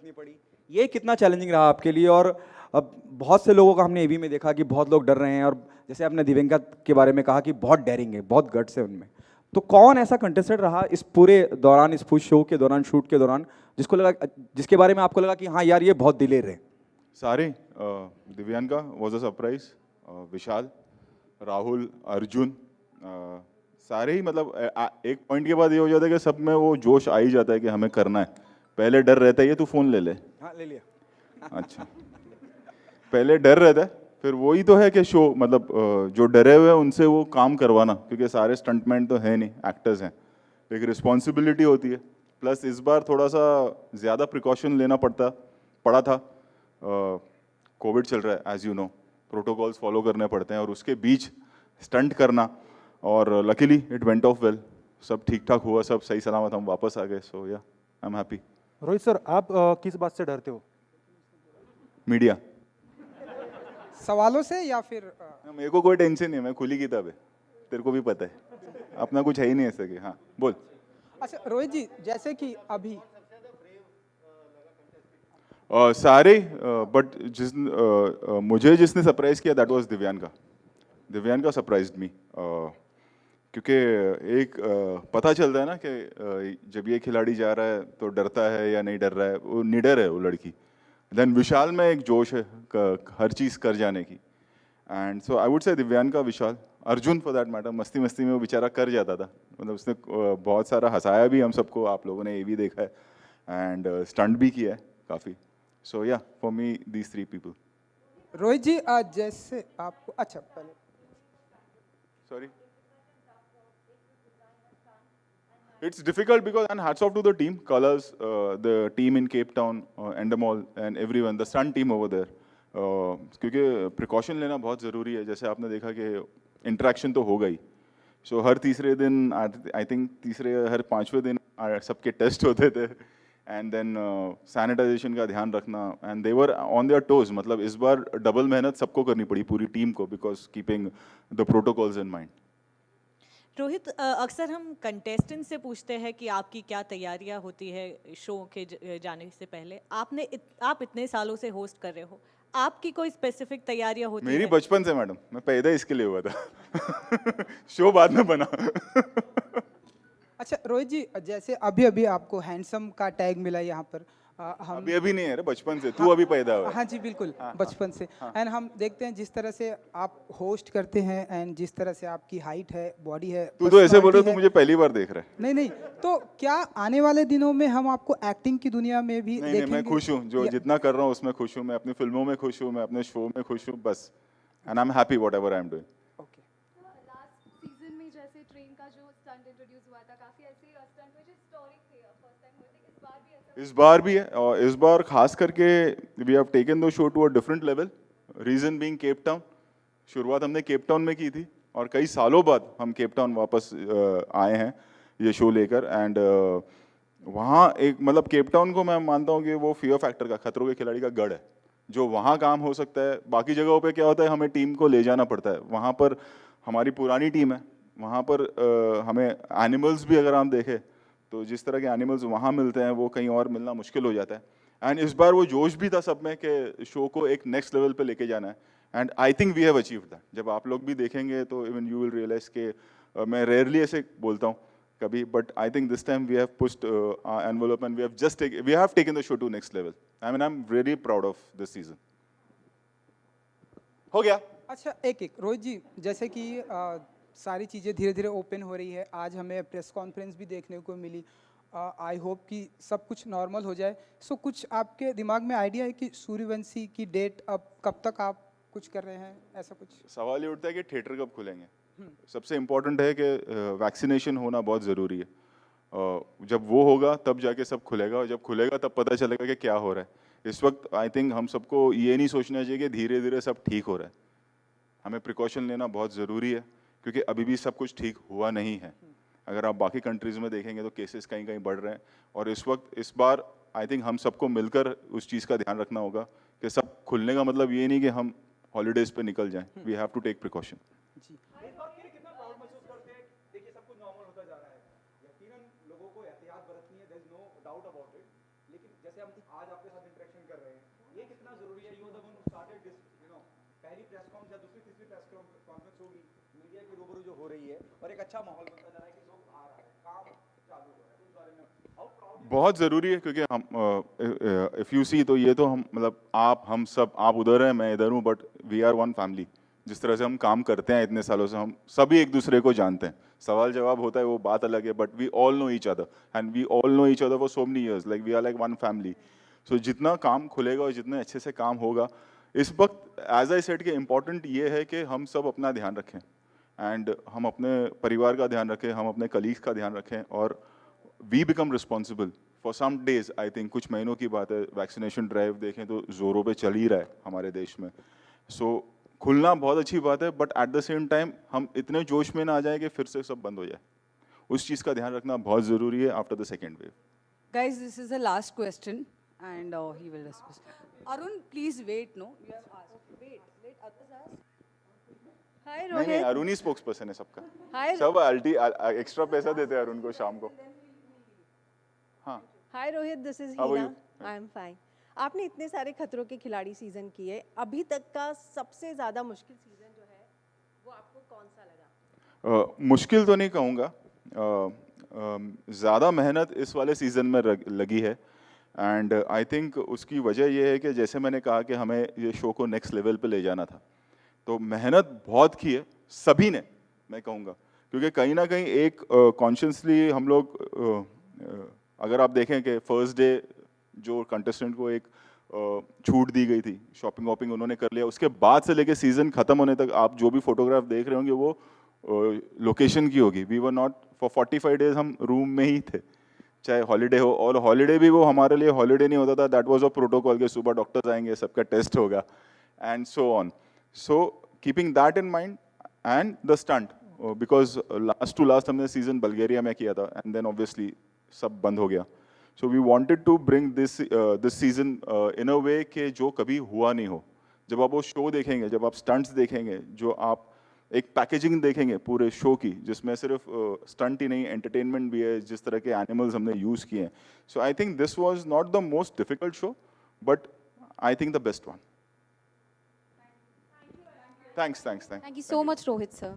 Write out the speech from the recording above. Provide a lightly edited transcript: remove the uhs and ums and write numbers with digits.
करनी पड़ी, ये कितना चैलेंजिंग रहा आपके लिए? और अब बहुत से लोगों का हमने एवी में देखा कि बहुत लोग डर रहे हैं, और जैसे आपने दिव्यंका के बारे में कहा कि बहुत डेयरिंग है, बहुत गट्स है उनमें, तो कौन ऐसा कंटेस्टेंट रहा इस पूरे दौरान, इस पूरे शो के दौरान, शूट के दौरान, जिसको लगा, जिसके बारे में आपको लगा कि हाँ यार ये बहुत दिलेर है? सारे दिव्यांका वॉज अ सरप्राइज, विशाल, राहुल, अर्जुन, सारे ही मतलब एक पॉइंट के बाद ये हो जाता है कि सब में वो जोश आ ही जाता है कि हमें करना है। पहले डर रहता है, ये तू फोन ले ले। हाँ ले लिया। अच्छा, पहले डर रहता है, फिर वही तो है कि शो मतलब जो डरे हुए हैं उनसे वो काम करवाना, क्योंकि सारे स्टंटमैन तो है नहीं, एक्टर्स हैं, एक रिस्पॉन्सिबिलिटी होती है। प्लस इस बार थोड़ा सा ज़्यादा प्रिकॉशन लेना पड़ा था। कोविड चल रहा है as you know, protocols follow करने पड़ते हैं, और उसके बीच स्टंट करना, और luckily it went off well, सब ठीक ठाक हुआ, सब सही सलामत हम वापस आ गए। सो या I am happy. Rohit sir, आप किस बात से डरते हो? मीडिया, सवालों से या फिर मेरे को कोई टेंशन नहीं है, मैं खुली किताब है, तेरे को भी पता है, अपना कुछ है ही नहीं ऐसे कि हाँ बोल। अच्छा रोहित जी, जैसे कि अभी सारे, बट मुझे जिसने सरप्राइज किया that was Divyanka. Divyanka surprised me, क्योंकि एक पता चलता है ना कि जब ये खिलाड़ी जा रहा है तो डरता है या नहीं डर रहा है, वो निडर है वो लड़की। देन विशाल में एक जोश है हर चीज़ कर जाने की, and so I would say Divyanka, Vishal, Arjun for that matter, मस्ती मस्ती में वो बेचारा कर जाता था, मतलब उसने बहुत सारा हंसाया भी हम सबको, आप लोगों ने ये भी देखा है, एंड स्टंट भी किया है काफ़ी। So yeah for me these three people. Rohit ji जैसे आपको अच्छा पहले Sorry. It's difficult because, and hats off to the team, Colors, the team in Cape Town, Endemol, and everyone, the stunt team over there. क्योंकि precaution लेना बहुत ज़रूरी है, जैसे आपने देखा कि इंटरेक्शन तो हो गई, सो हर तीसरे दिन, आई थिंक तीसरे हर पांचवें दिन सबके टेस्ट होते थे, एंड देन सैनिटाइजेशन का ध्यान रखना, and they were on their toes. मतलब इस बार डबल मेहनत सबको करनी पड़ी, पूरी टीम को, because keeping the protocols in mind. Rohit, अक्सर हम कंटेस्टेंट से पूछते हैं कि आपकी क्या तैयारियां होती है शो के जाने से पहले। आप इतने सालों से होस्ट कर रहे हो, आपकी कोई स्पेसिफिक तैयारियां होती मेरी है? बचपन से मैडम, मैं पैदा इसके लिए हुआ था। शो बाद में बना। अच्छा रोहित जी, जैसे अभी अभी आपको हैंडसम का टैग मिला यहाँ पर, हम अभी अभी नहीं है रे, बचपन से, तू अभी पैदा हुआ है। हाँ जी बिल्कुल, बचपन से। एंड हम देखते हैं जिस तरह से आप होस्ट करते हैं, एंड जिस तरह से आपकी हाइट है, बॉडी है, तू तो ऐसे बोल रहा है, personality तू है। मुझे पहली बार देख रहा है। नहीं नहीं, तो क्या आने वाले दिनों में हम आपको एक्टिंग की दुनिया में भी नहीं देखेंगे? नहीं, मैं खुश हूँ, जो या- जितना कर रहा हूँ उसमें खुश हूँ, मैं अपनी फिल्मों में खुश हूँ, मैं अपने शो में खुश हूँ, बस। And I am happy what ever I am doing. Okay. Last season में जैसे ट्रेन का जो स्टंट इंट्रोड्यूस हुआ था, काफी ऐसे स्टंट हुए जो हिस्टोरिक थे, फर्स्ट टाइम हुए थे, इस बार भी ऐसा? इस बार भी है, और इस बार खास करके we have taken the show to a different level, reason being Cape Town. शुरुआत हमने केप टाउन में की थी, और कई सालों बाद हम केप टाउन वापस आए हैं ये शो लेकर, एंड वहाँ एक मतलब केप टाउन को मैं मानता हूँ कि वो फियर फैक्टर का, खतरों के खिलाड़ी का गढ़ है। जो वहाँ काम हो सकता है, बाकी जगहों पे क्या होता है, हमें टीम को ले जाना पड़ता है। वहाँ पर हमारी पुरानी टीम है, वहाँ पर हमें एनिमल्स भी अगर हम देखें तो जिस तरह के एनिमल्स वहाँ मिलते हैं वो कहीं और मिलना मुश्किल हो जाता है। एंड इस बार वो जोश भी था सब में कि शो को एक नेक्स्ट लेवल पे लेके जाना है, and I think we have achieved that. जब आप लोग भी देखेंगे तो इवन यू विल रियलाइज के मैं रेयरली ऐसे बोलता हूँ कभी, but I think this time we have pushed envelope and we have taken the show to next level. I mean I am very proud of this season. हो गया। अच्छा एक एक रोहित जी, जैसे कि सारी चीज़ें धीरे धीरे ओपन हो रही है, आज हमें प्रेस कॉन्फ्रेंस भी देखने को मिली। आई होप कि सब कुछ नॉर्मल हो जाए। सो कुछ आपके दिमाग में आइडिया है कि सूर्यवंशी की डेट अब कब तक आप कुछ कर रहे हैं, ऐसा कुछ? सवाल ये उठता है कि थिएटर कब खुलेंगे। सबसे इम्पोर्टेंट है कि वैक्सीनेशन होना बहुत ज़रूरी है। जब वो होगा तब जाके सब खुलेगा, और जब खुलेगा तब पता चलेगा कि क्या हो रहा है। इस वक्त आई थिंक हम सबको ये नहीं सोचना चाहिए कि धीरे धीरे सब ठीक हो रहा है। हमें प्रिकॉशन लेना बहुत ज़रूरी है, क्योंकि अभी भी सब कुछ ठीक हुआ नहीं है। अगर आप बाकी कंट्रीज़ में देखेंगे तो केसेस कहीं कहीं बढ़ रहे हैं, और इस बार आई थिंक हम सबको मिलकर उस चीज़ का ध्यान रखना होगा कि सब खुलने का मतलब ये नहीं कि हम हॉलीडेज़ पे निकल जाएं। We have to take precaution. जी। इस बात के लिए कितना प्राउड महसूस करते हैं? देखिए सब कुछ नॉर्मल होता जा रहा है, यकीनन लोगों को एहतियात बरतनी है, there is no doubt about it, लेकिन जैसे हम आज आपके साथ इंटरेक्शन कर रहे हैं, ये कितना जरूरी है? You the one who started this, you know, पहली प्रेस कॉन्फ्रेंस या दूसरी तीसरी प्रेस कॉन्फ्रेंस होगी, मीडिया के रूबरू जो हो रही है और एक अच्छा माहौल बनता जा रहा है कि लोग आ रहा है, काम चालू हो रहा है, उस बारे में हाउ प्राउड? बहुत ज़रूरी है, क्योंकि हम इफ़ यू सी, तो ये तो हम मतलब आप हम सब, आप उधर हैं मैं इधर हूँ, but we are one family. जिस तरह से हम काम करते हैं इतने सालों से, हम सभी एक दूसरे को जानते हैं। सवाल जवाब होता है वो बात अलग है, but we all know each other and we all know each other for so many years, like we are like one family. So जितना काम खुलेगा और जितने अच्छे से काम होगा इस वक्त, एज आई सेड, के इम्पोर्टेंट ये है कि हम सब अपना ध्यान रखें एंड हम अपने परिवार का ध्यान रखें, हम अपने कलीग्स का ध्यान रखें, और we become responsible for some days. I think कुछ महीनों की बात है, वैक्सीनेशन ड्राइव देखें तो जोरों पे चल ही रहा है हमारे देश में। सो खुलना बहुत अच्छी बात है, but at the same time हम इतने जोश में ना आ जाए कि फिर से सब बंद हो जाए। उस चीज़ का ध्यान रखना बहुत ज़रूरी है after the second wave. Guys, this is the last question, and he will respond. Arun, please wait. No, you have asked. Wait, others ask. Hi, नहीं Rohit. नहीं, अरुण ही स्पोक्स पर्सन है सबका। Hi, सब अल्टी एक्स्ट्रा पैसा देते हैं अरुण को शाम को। हाँ, hi Rohit, this is How are Heena. you? I am fine. आपने इतने सारे खतरों के खिलाड़ी सीजन किए, अभी तक का सबसे ज्यादा मुश्किल सीजन जो है वो आपको कौन सा लगा? मुश्किल तो नहीं कहूँगा, ज़्यादा मेहनत इस वाले सीज़न में लगी है, एंड आई थिंक उसकी वजह यह है कि जैसे मैंने कहा कि हमें ये शो को नेक्स्ट लेवल पे ले जाना था, तो मेहनत बहुत की है सभी ने, मैं कहूँगा, क्योंकि कहीं ना कहीं एक कॉन्शियसली हम लोग, अगर आप देखें कि फर्स्ट डे जो कंटेस्टेंट को एक छूट दी गई थी, शॉपिंग वॉपिंग उन्होंने कर लिया, उसके बाद से लेके सीज़न ख़त्म होने तक आप जो भी फोटोग्राफ देख रहे होंगे वो लोकेशन की होगी। We were not for 45 days, हम रूम में ही थे, चाहे हॉलीडे हो, और हॉलीडे भी वो हमारे लिए हॉलीडे नहीं होता था, दैट वाज अ प्रोटोकॉल के सुबह डॉक्टर्स आएंगे, सबका टेस्ट होगा and so on. So keeping that in mind and the stunt, because last to last हमने सीजन बल्गेरिया में किया था एंड देन ऑब्वियसली सब बंद हो गया। So we wanted to bring this season in a way कि जो कभी हुआ नहीं हो। जब आप वो शो देखेंगे, जब आप स्टंट्स देखेंगे, जो आप एक पैकेजिंग देखेंगे पूरे शो की, जिसमें सिर्फ स्टंट ही नहीं एंटरटेनमेंट भी है, जिस तरह के एनिमल्स हमने यूज़ किए हैं, so I think this was not the most difficult show, but I think the best one. Thanks. Thank you so much, Rohit sir.